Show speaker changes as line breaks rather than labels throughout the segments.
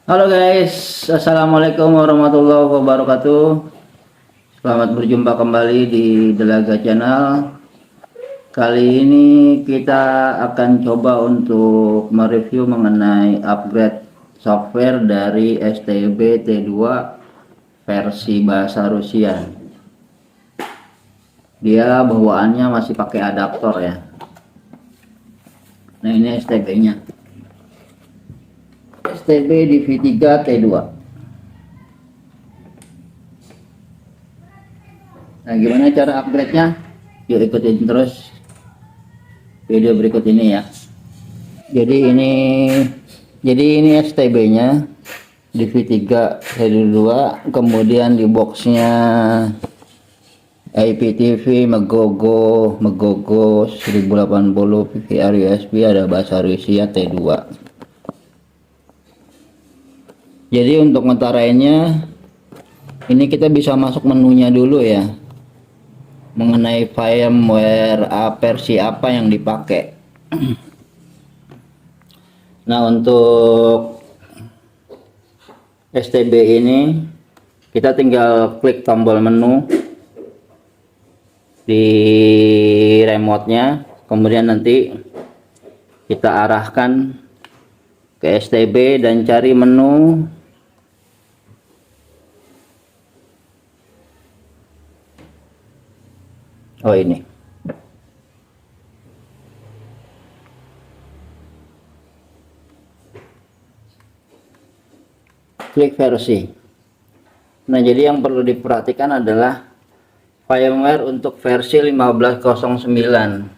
Halo guys, assalamualaikum warahmatullahi wabarakatuh. Selamat berjumpa kembali di Delaga Channel. Kali ini kita akan coba untuk mereview mengenai upgrade software dari STB T2 versi bahasa Rusia. Dia bawaannya masih pakai adaptor ya. Nah, ini STB-nya. STB DV3 T2. Nah, gimana cara upgrade-nya? Yuk ikutin terus video berikut ini ya. Jadi ini STB-nya DV3 T2, kemudian di boxnya IPTV Megogo 1080 PVR USB, ada bahasa Rusia T2. Jadi untuk ngetarainnya ini kita bisa masuk menunya dulu ya, mengenai firmware versi apa yang dipakai. Nah, untuk STB ini kita tinggal klik tombol menu di remote-nya, kemudian nanti kita arahkan ke STB dan cari menu ini. Klik versi. Nah, jadi yang perlu diperhatikan adalah firmware untuk versi 1509.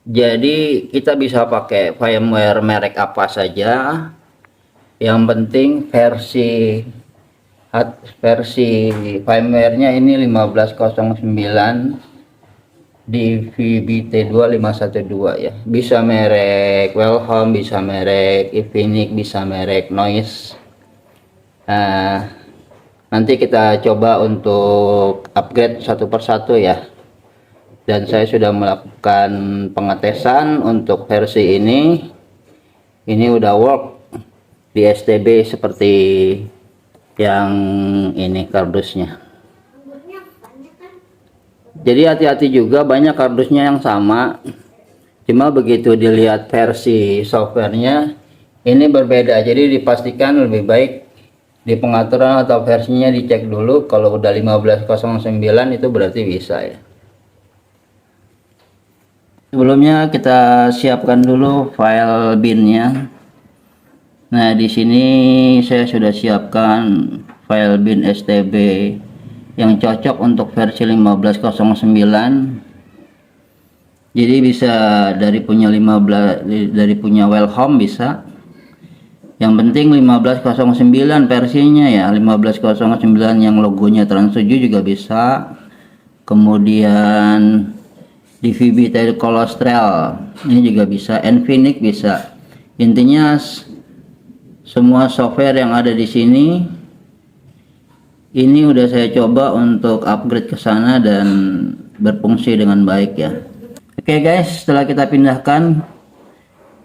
Jadi kita bisa pakai firmware merek apa saja, yang penting versi firmware-nya ini 1509 di VBT2 512 ya. Bisa merek Wellhome, bisa merek Efinix, bisa merek Noise. Nah, nanti kita coba untuk upgrade satu persatu ya. Dan saya sudah melakukan pengetesan untuk versi ini. Ini udah work di STB seperti yang ini kardusnya. Jadi hati-hati juga, banyak kardusnya yang sama, cuma begitu dilihat versi softwarenya ini berbeda. Jadi dipastikan lebih baik di pengaturan atau versinya dicek dulu. Kalau udah 1509 itu berarti bisa ya. Sebelumnya kita siapkan dulu file binnya. Nah, di sini saya sudah siapkan file bin STB yang cocok untuk versi 1509. Jadi bisa dari punya Wellhome bisa. Yang penting 1509 versinya ya, 1509 yang logonya Trans7 juga bisa. Kemudian DVB Colostral ini juga bisa, Infinix bisa. Intinya semua software yang ada di sini ini udah saya coba untuk upgrade ke sana dan berfungsi dengan baik ya. Oke guys, setelah kita pindahkan,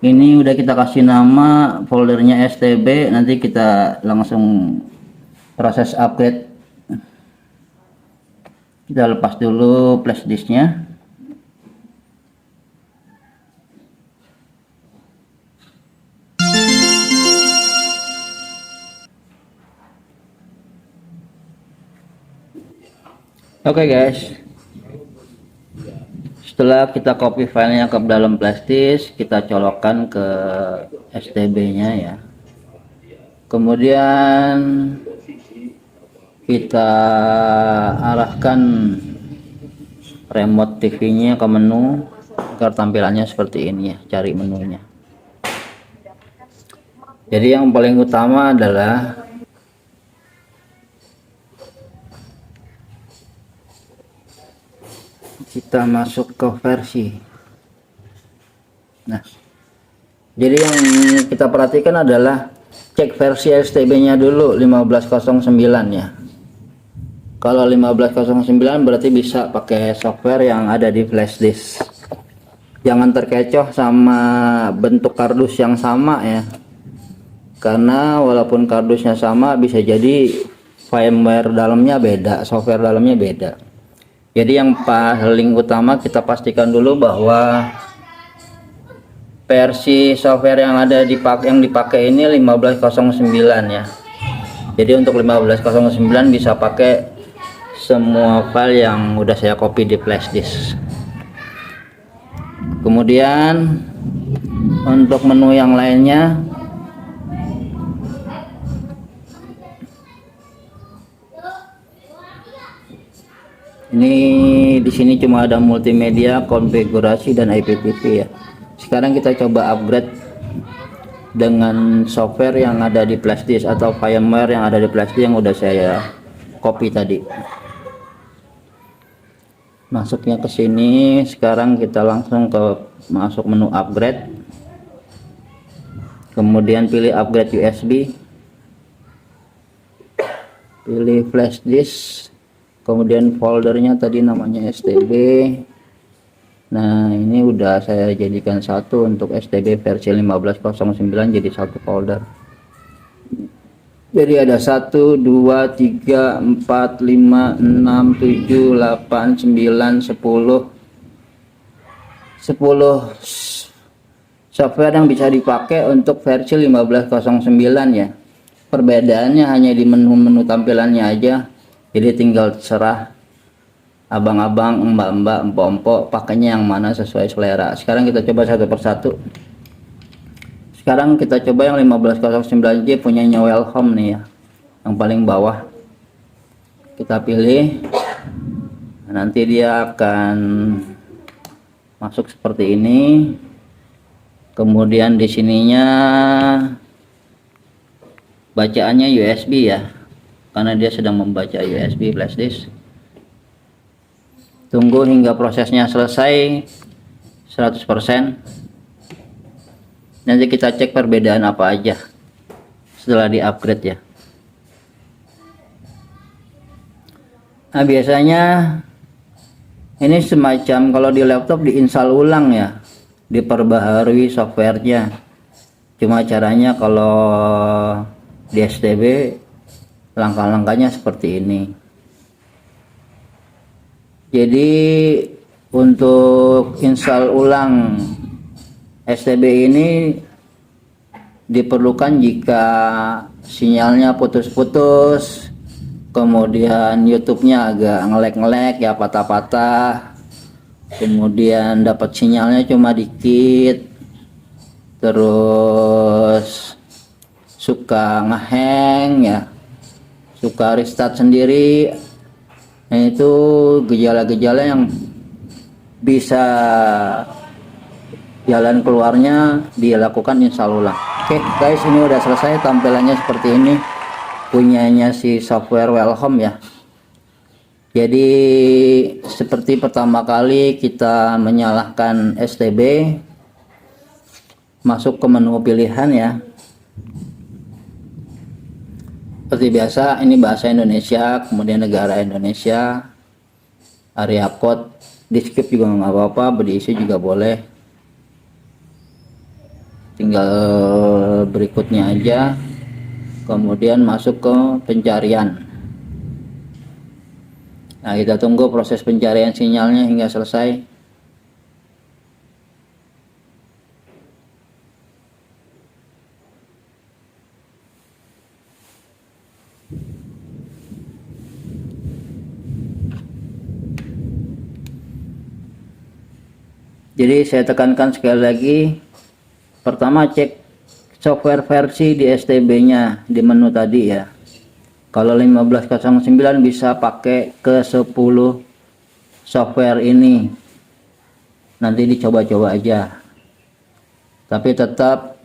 ini udah kita kasih nama foldernya STB. Nanti kita langsung proses upgrade. Kita lepas dulu flash disknya. Oke guys, setelah kita copy filenya ke dalam flash disk, kita colokkan ke STB-nya ya. Kemudian kita arahkan remote TV-nya ke menu agar tampilannya seperti ini ya, cari menunya. Jadi yang paling utama adalah kita masuk ke versi. Nah, jadi yang kita perhatikan adalah cek versi STB-nya dulu 1509 ya. Kalau 1509 berarti bisa pakai software yang ada di flash disk. Jangan terkecoh sama bentuk kardus yang sama ya. karena walaupun kardusnya sama bisa jadi firmware dalamnya beda, software dalamnya beda. Jadi yang paling utama kita pastikan dulu bahwa versi software yang dipakai ini 1509 ya. Jadi untuk 1509 bisa pakai semua file yang udah saya copy di flash disk. Kemudian untuk menu yang lainnya, ini di sini cuma ada multimedia, konfigurasi, dan IPTV ya. Sekarang kita coba upgrade dengan software yang ada di flash disk atau firmware yang ada di flash disk yang udah saya copy tadi. Masuknya ke sini. Sekarang kita langsung masuk menu upgrade, kemudian pilih upgrade USB, pilih flash disk, kemudian foldernya tadi namanya STB. Nah, ini udah saya jadikan satu untuk STB versi 1509, jadi satu folder. Jadi ada 1, 2, 3, 4, 5, 6, 7, 8, 9, 10 software yang bisa dipakai untuk versi 1509 ya. Perbedaannya hanya di menu-menu tampilannya aja. Jadi tinggal terserah abang-abang, mbak-mbak, empok-empok pakainya yang mana sesuai selera. Sekarang kita coba satu persatu. Sekarang kita coba yang 1509J punyanya Welcome nih ya, yang paling bawah. Kita pilih. Nanti dia akan masuk seperti ini. Kemudian di sininya bacaannya USB ya, karena dia sedang membaca USB flash disk. Tunggu hingga prosesnya selesai 100%. Nanti kita cek perbedaan apa aja setelah di upgrade ya. Nah, biasanya ini semacam kalau di laptop diinstal ulang ya, diperbaharui softwarenya. Cuma caranya kalau di STB langkah-langkahnya seperti ini. Jadi untuk install ulang STB ini diperlukan jika sinyalnya putus-putus, kemudian YouTube-nya agak ngelek-ngelek ya, patah-patah, kemudian dapat sinyalnya cuma dikit, terus suka ngehang ya, suka restart sendiri. Nah, itu gejala-gejala yang bisa jalan keluarnya dilakukan install ulang. Oke guys, ini udah selesai, tampilannya seperti ini, punyanya si software Welcome ya. Jadi seperti pertama kali kita menyalakan STB, masuk ke menu pilihan ya. Seperti biasa, ini bahasa Indonesia, kemudian negara Indonesia, area code, di skip juga nggak apa-apa, berdiisi juga boleh. Tinggal berikutnya aja, kemudian masuk ke pencarian. Nah, kita tunggu proses pencarian sinyalnya hingga selesai. Jadi saya tekankan sekali lagi, pertama cek software versi di STB-nya di menu tadi ya. Kalau 1509 bisa pakai ke 10 software ini. Nanti dicoba-coba aja. Tapi tetap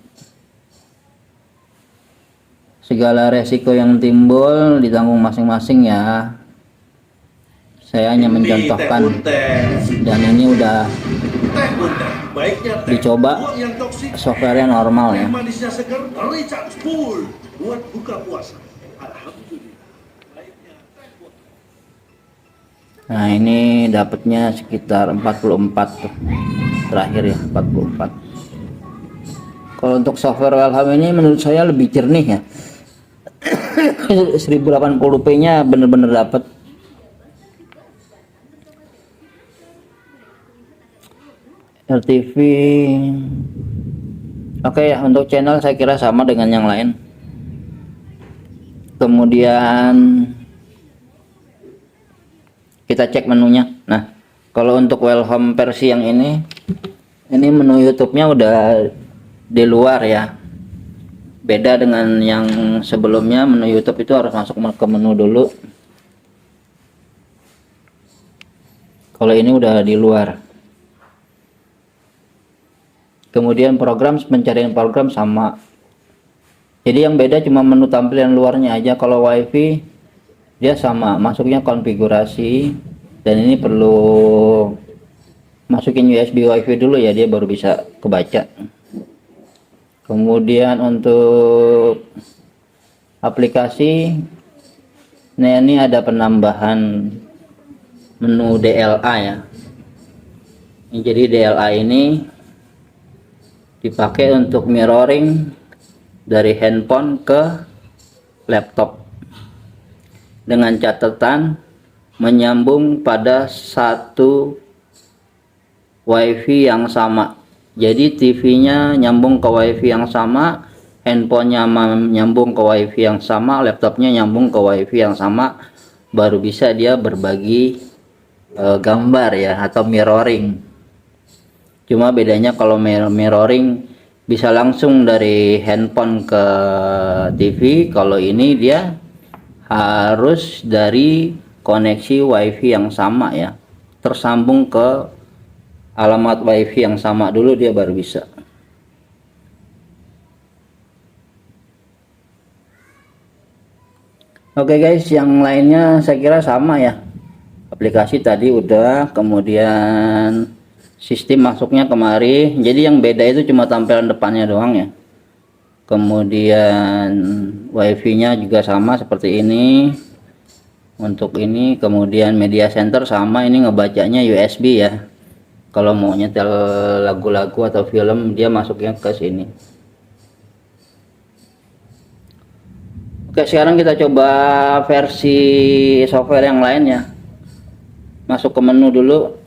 segala resiko yang timbul ditanggung masing-masing ya. Saya hanya mencontohkan, dan ini udah dicoba softwarenya normal ya. Nah, ini dapatnya sekitar 44 tuh terakhir ya, 44. Kalau untuk software Welham ini menurut saya lebih jernih ya. 1080p nya bener-bener dapet. RTV. Oke ya, untuk channel saya kira sama dengan yang lain. Kemudian kita cek menunya. Nah, kalau untuk Welham versi yang ini menu YouTube-nya udah di luar ya. Beda dengan yang sebelumnya, menu YouTube itu harus masuk ke menu dulu. Kalau ini udah di luar. Kemudian program, pencarian program sama. Jadi yang beda cuma menu tampilan luarnya aja. Kalau WiFi dia sama, masuknya konfigurasi, dan ini perlu masukin USB WiFi dulu ya, dia baru bisa kebaca. Kemudian untuk aplikasi, nah ini ada penambahan menu DLA ya. Jadi DLA ini dipakai untuk mirroring dari handphone ke laptop dengan catatan menyambung pada satu WiFi yang sama. Jadi TV-nya nyambung ke WiFi yang sama, handphonenya nyambung ke WiFi yang sama, laptopnya nyambung ke WiFi yang sama, baru bisa dia berbagi gambar ya, atau mirroring. Cuma bedanya kalau mirroring bisa langsung dari handphone ke TV, kalau ini dia harus dari koneksi WiFi yang sama ya, tersambung ke alamat WiFi yang sama dulu dia baru bisa. Oke guys, yang lainnya saya kira sama ya. Aplikasi tadi udah, kemudian sistem masuknya kemari. Jadi yang beda itu cuma tampilan depannya doang ya. Kemudian WiFi-nya juga sama seperti ini. Untuk ini, kemudian media center sama, ini ngebacanya USB ya. Kalau mau nyetel lagu-lagu atau film, dia masuknya ke sini. Oke, sekarang kita coba versi software yang lain ya. Masuk ke menu dulu.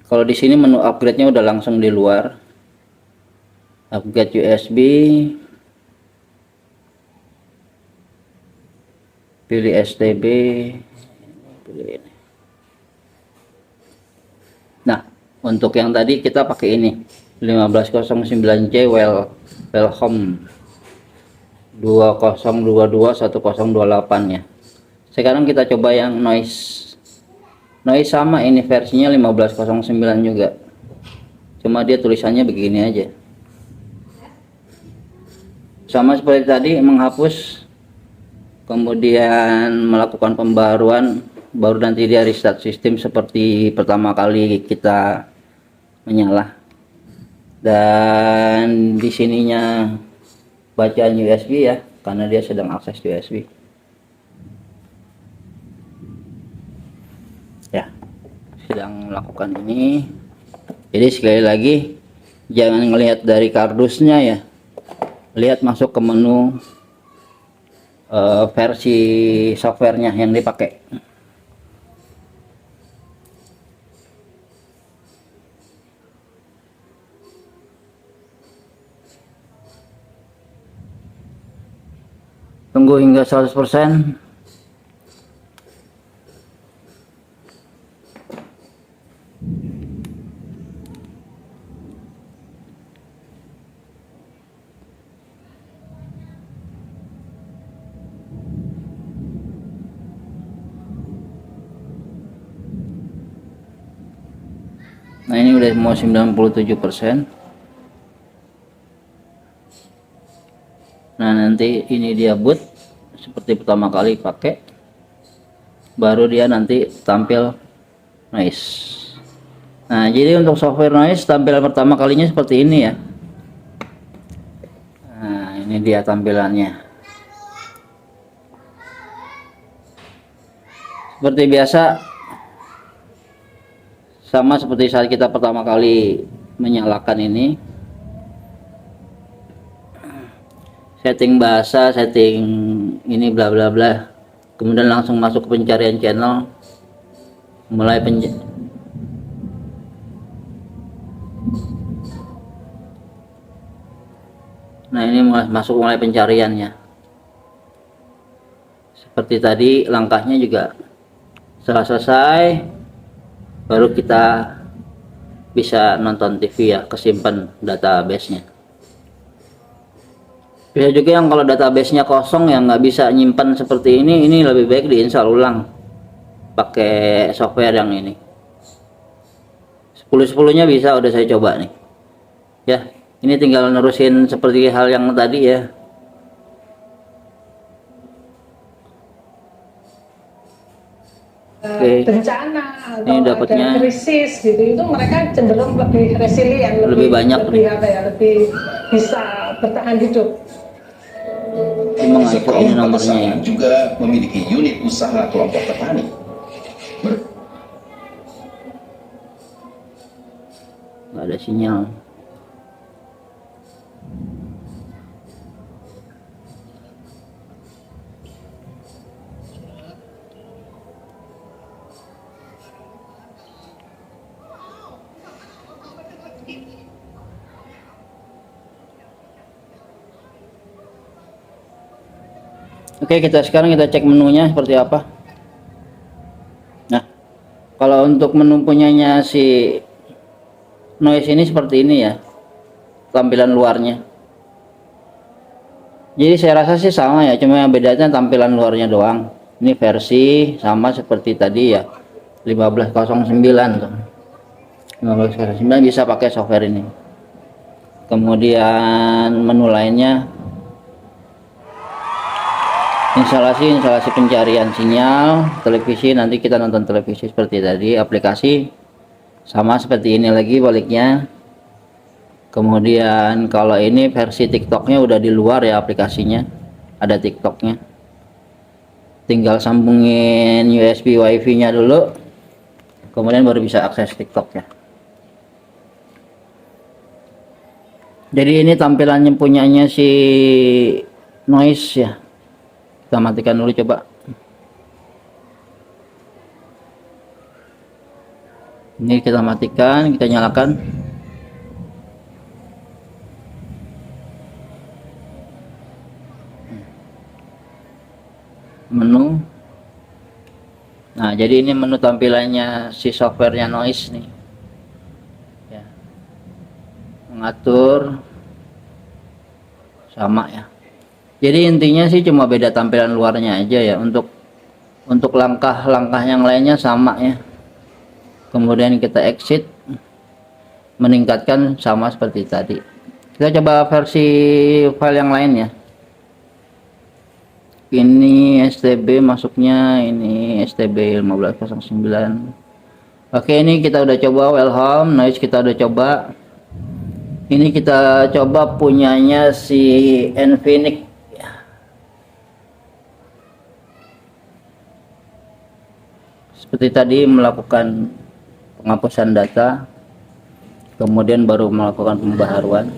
Kalau di sini menu upgrade-nya udah langsung di luar. Upgrade USB. Pilih STB. Pilih ini. Nah, untuk yang tadi kita pakai ini 1509C Welham 20221028 ya. Sekarang kita coba yang noise sama, ini versinya 1509 juga, cuma dia tulisannya begini aja. Sama seperti tadi, menghapus kemudian melakukan pembaruan, baru nanti dia restart sistem seperti pertama kali kita menyala. Dan di sininya bacaan USB ya, karena dia sedang akses USB ya, sedang melakukan ini. Jadi sekali lagi, jangan ngelihat dari kardusnya ya, lihat masuk ke menu versi softwarenya yang dipakai. Tunggu hingga 100%. Nah, ini udah mau 97%. Nah, nanti ini dia boot seperti pertama kali pakai, baru dia nanti tampil noise. Nah, jadi untuk software noise tampilan pertama kalinya seperti ini ya. Nah, ini dia tampilannya. Seperti biasa, sama seperti saat kita pertama kali menyalakan ini. setting bahasa, setting ini bla bla bla, kemudian langsung masuk ke pencarian channel, mulai nah ini masuk mulai pencariannya. Seperti tadi langkahnya juga setelah selesai baru kita bisa nonton TV ya, kesimpan database-nya. Bisa juga yang kalau database-nya kosong yang nggak bisa nyimpan seperti ini lebih baik diinstal ulang pakai software yang ini. 10-10-nya bisa, udah saya coba nih ya. Ini tinggal nerusin seperti hal yang tadi ya.
Bencana atau
ini dapatnya
ada krisis gitu, itu mereka cenderung lebih resilient,
lebih banyak,
lebih bisa bertahan hidup.
Ini nomornya ya.
Juga memiliki unit usaha kelompok petani.
Nggak ada sinyal. Oke, sekarang kita cek menunya seperti apa. Nah, kalau untuk menu punyanya si Noise ini seperti ini ya, tampilan luarnya. Jadi saya rasa sih sama ya, cuma yang bedanya tampilan luarnya doang. Ini versi sama seperti tadi ya, 1509 tuh. 1509 bisa pakai software ini. Kemudian menu lainnya instalasi pencarian sinyal televisi, nanti kita nonton televisi seperti tadi. Aplikasi sama seperti ini lagi baliknya. Kemudian kalau ini versi TikToknya udah di luar ya, aplikasinya ada TikToknya, tinggal sambungin USB WiFi nya dulu, kemudian baru bisa akses TikTok ya. Jadi ini tampilannya punyanya si Noise ya. Kita matikan dulu coba. Ini kita matikan, kita nyalakan. Menu. Nah, jadi ini menu tampilannya si softwarenya Noise nih. Ya. Mengatur sama ya. Jadi intinya sih cuma beda tampilan luarnya aja ya. Untuk langkah-langkah yang lainnya sama ya. Kemudian kita exit, meningkatkan sama seperti tadi. Kita coba versi file yang lain ya. Ini STB masuknya, ini STB 1509. Oke, ini kita udah coba Welcome Noise, kita udah coba. Ini kita coba punyanya si Nfinix. Seperti tadi melakukan penghapusan data, kemudian baru melakukan pembaharuan.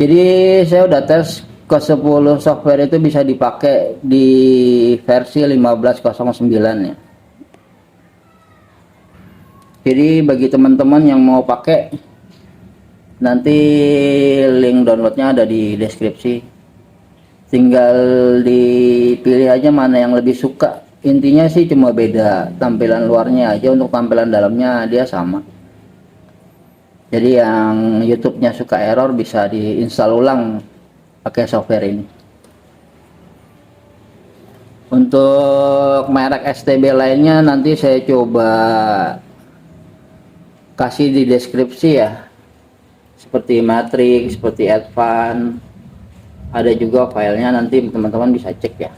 Jadi saya udah tes ke 10 software itu bisa dipakai di versi 1509 ya. Jadi bagi teman-teman yang mau pakai, nanti link downloadnya ada di deskripsi, tinggal dipilih aja mana yang lebih suka. Intinya sih cuma beda tampilan luarnya aja, untuk tampilan dalamnya dia sama. Jadi yang YouTube-nya suka error bisa diinstal ulang pakai software ini. Untuk merek STB lainnya nanti saya coba kasih di deskripsi ya, seperti Matrix, seperti Advan, ada juga filenya, nanti teman-teman bisa cek ya.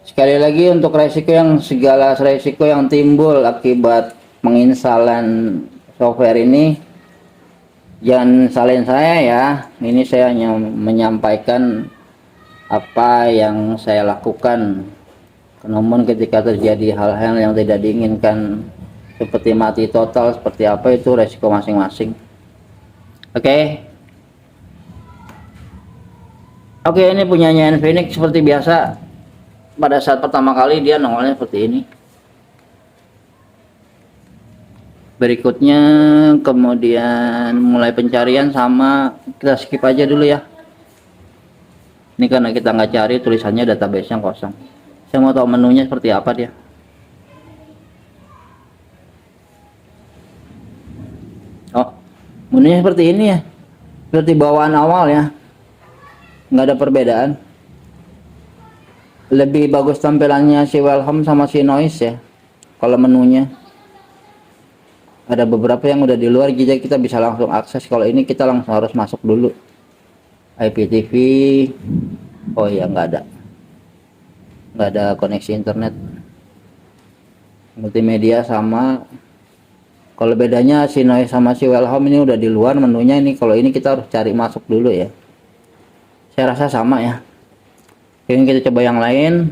Sekali lagi, untuk segala resiko yang timbul akibat penginstalan software ini, jangan salin saya ya. Ini saya hanya menyampaikan apa yang saya lakukan. Namun ketika terjadi hal-hal yang tidak diinginkan seperti mati total, seperti apa, itu resiko masing-masing. Oke. Oke, ini punyanya Nfinix seperti biasa. Pada saat pertama kali dia nongolnya seperti ini. Berikutnya kemudian mulai pencarian sama, kita skip aja dulu ya. Ini karena kita nggak cari, tulisannya database yang kosong. Saya mau tahu menunya seperti apa dia. Oh, menunya seperti ini ya, seperti bawaan awal ya, nggak ada perbedaan. Lebih bagus tampilannya si Welcome sama si Noise ya. Kalau menunya ada beberapa yang udah di luar, jadi kita bisa langsung akses. Kalau ini kita langsung harus masuk dulu. IPTV, oh ya nggak ada koneksi internet. Multimedia sama. Kalau bedanya si Noise sama si Welcome ini udah di luar menunya, ini kalau ini kita harus cari masuk dulu ya. Saya rasa sama ya. Ini kita coba yang lain.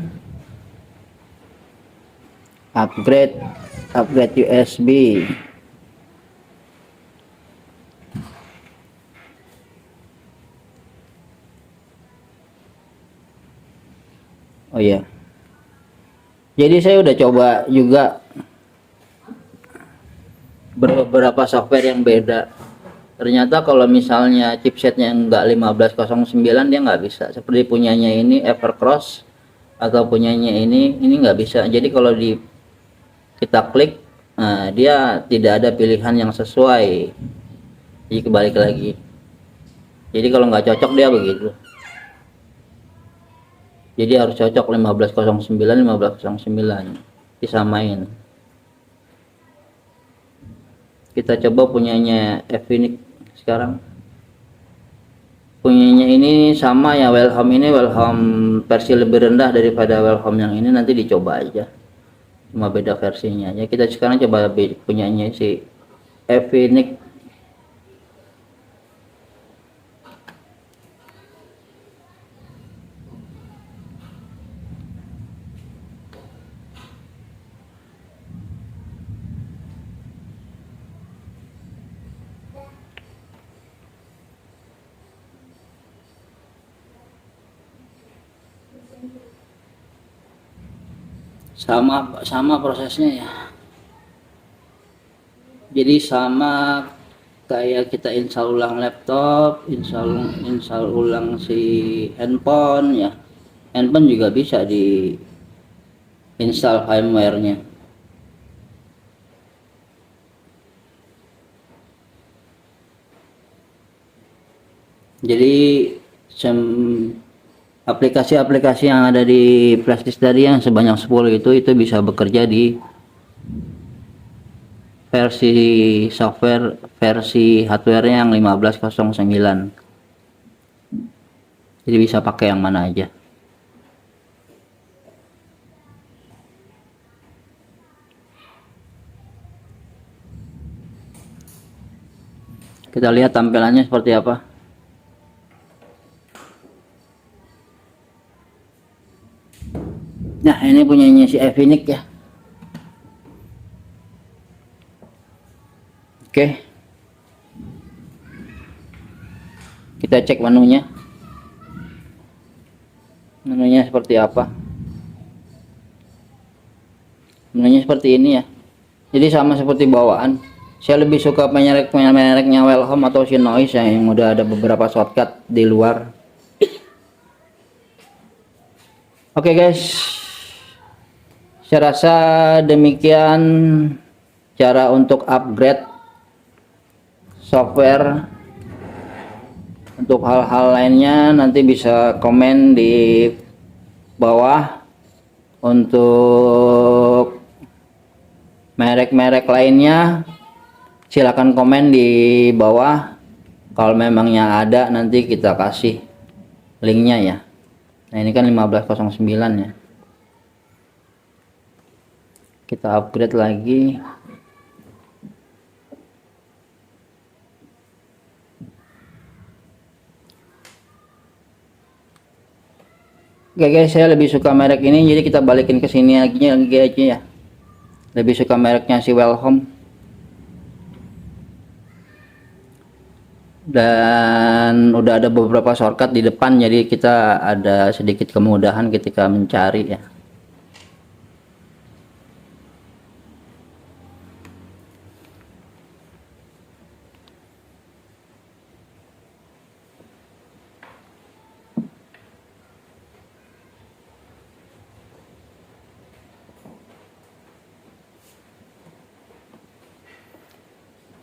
Upgrade USB. Oh iya. Jadi saya udah coba juga beberapa software yang beda. Ternyata kalau misalnya chipsetnya enggak 1509 dia nggak bisa. Seperti punyanya ini Evercross atau punyanya ini nggak bisa. Jadi kalau kita klik, nah, dia tidak ada pilihan yang sesuai. Jadi kebalik lagi. Jadi kalau nggak cocok dia begitu. Jadi harus cocok 1509 disamain. Kita coba punyanya Nfinix sekarang. Punyanya ini sama ya, Welcome ini Welcome versi lebih rendah daripada Welcome yang ini, nanti dicoba aja. Cuma beda versinya. Ya kita sekarang coba punyanya si Nfinix. Sama prosesnya ya. Jadi sama kayak kita install ulang laptop, install ulang si handphone ya. Handphone juga bisa di install firmware-nya. Jadi aplikasi-aplikasi yang ada di flashdisk tadi yang sebanyak 10 itu bisa bekerja di versi software, versi hardware-nya yang 1509. Jadi bisa pakai yang mana aja. Kita lihat tampilannya seperti apa. Nah, ini punyanya si Nfinix ya. Oke. Kita cek menunya. Menunya seperti apa? Menunya seperti ini ya. Jadi sama seperti bawaan. Saya lebih suka mereknya Welcome atau si Noise yang udah ada beberapa shortcut di luar. Oke guys. Saya rasa demikian cara untuk upgrade software. Untuk hal-hal lainnya nanti bisa komen di bawah. Untuk merek-merek lainnya silakan komen di bawah. Kalau memangnya ada nanti kita kasih linknya ya. Nah ini kan 1509 ya. Kita upgrade lagi. Oke guys, saya lebih suka merek ini, jadi kita balikin ke sini lagi aja ya. Lebih suka mereknya si Welcome. dan udah ada beberapa shortcut di depan, jadi kita ada sedikit kemudahan ketika mencari ya.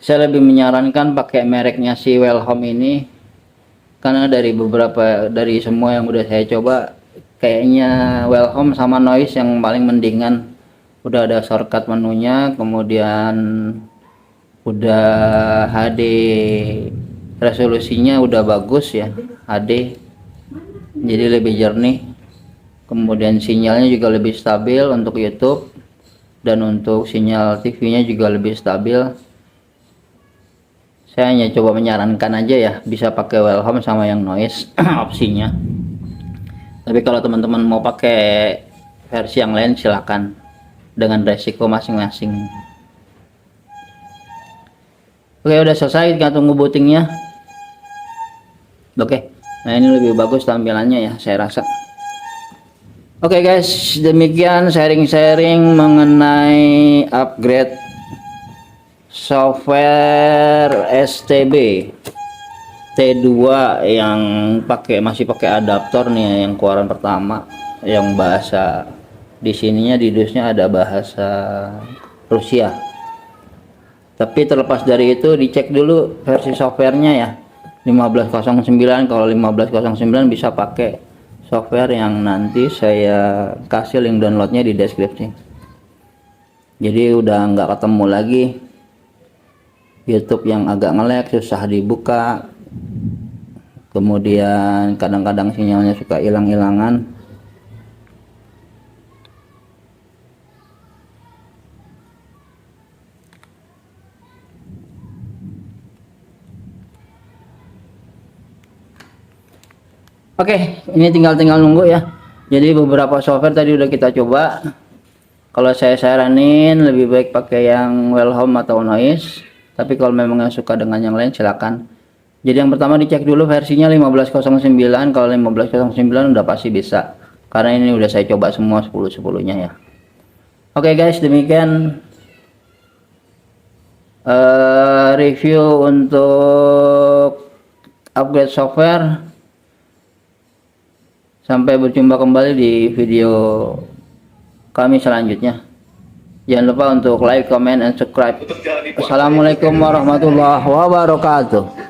Saya lebih menyarankan pakai mereknya si Wellhome ini, karena dari semua yang udah saya coba, kayaknya Wellhome sama Noise yang paling mendingan. Udah ada shortcut menunya, kemudian udah HD, resolusinya udah bagus ya, HD, jadi lebih jernih. Kemudian sinyalnya juga lebih stabil untuk YouTube, dan untuk sinyal TV-nya juga lebih stabil. Saya hanya coba menyarankan aja ya, bisa pakai Wellhome sama yang Noise opsinya. Tapi kalau teman-teman mau pakai versi yang lain silakan, dengan resiko masing-masing. Oke, udah selesai, kita tunggu bootingnya. Oke, nah ini lebih bagus tampilannya ya, saya rasa. Oke guys, demikian sharing-sharing mengenai upgrade software STB T2 yang masih pakai adaptor nih, yang keluaran pertama, yang bahasa di sininya di dusnya ada bahasa Rusia. Tapi terlepas dari itu, dicek dulu versi softwarenya ya, 1509. Kalau 1509 bisa pakai software yang nanti saya kasih link downloadnya di deskripsi. Jadi udah nggak ketemu lagi YouTube yang agak nge-lag, susah dibuka, kemudian kadang-kadang sinyalnya suka hilang-hilangan. Oke, ini tinggal nunggu ya. Jadi beberapa software tadi udah kita coba. Kalau saya saranin lebih baik pakai yang Wellhome atau Noise. Tapi kalau memang yang suka dengan yang lain silakan. Jadi yang pertama dicek dulu versinya 1509. Kalau 1509 udah pasti bisa, karena ini udah saya coba semua 10-10-nya ya. Oke guys, demikian review untuk upgrade software. Sampai berjumpa kembali di video kami selanjutnya. Jangan lupa untuk like, comment, and subscribe. Assalamualaikum warahmatullahi wabarakatuh.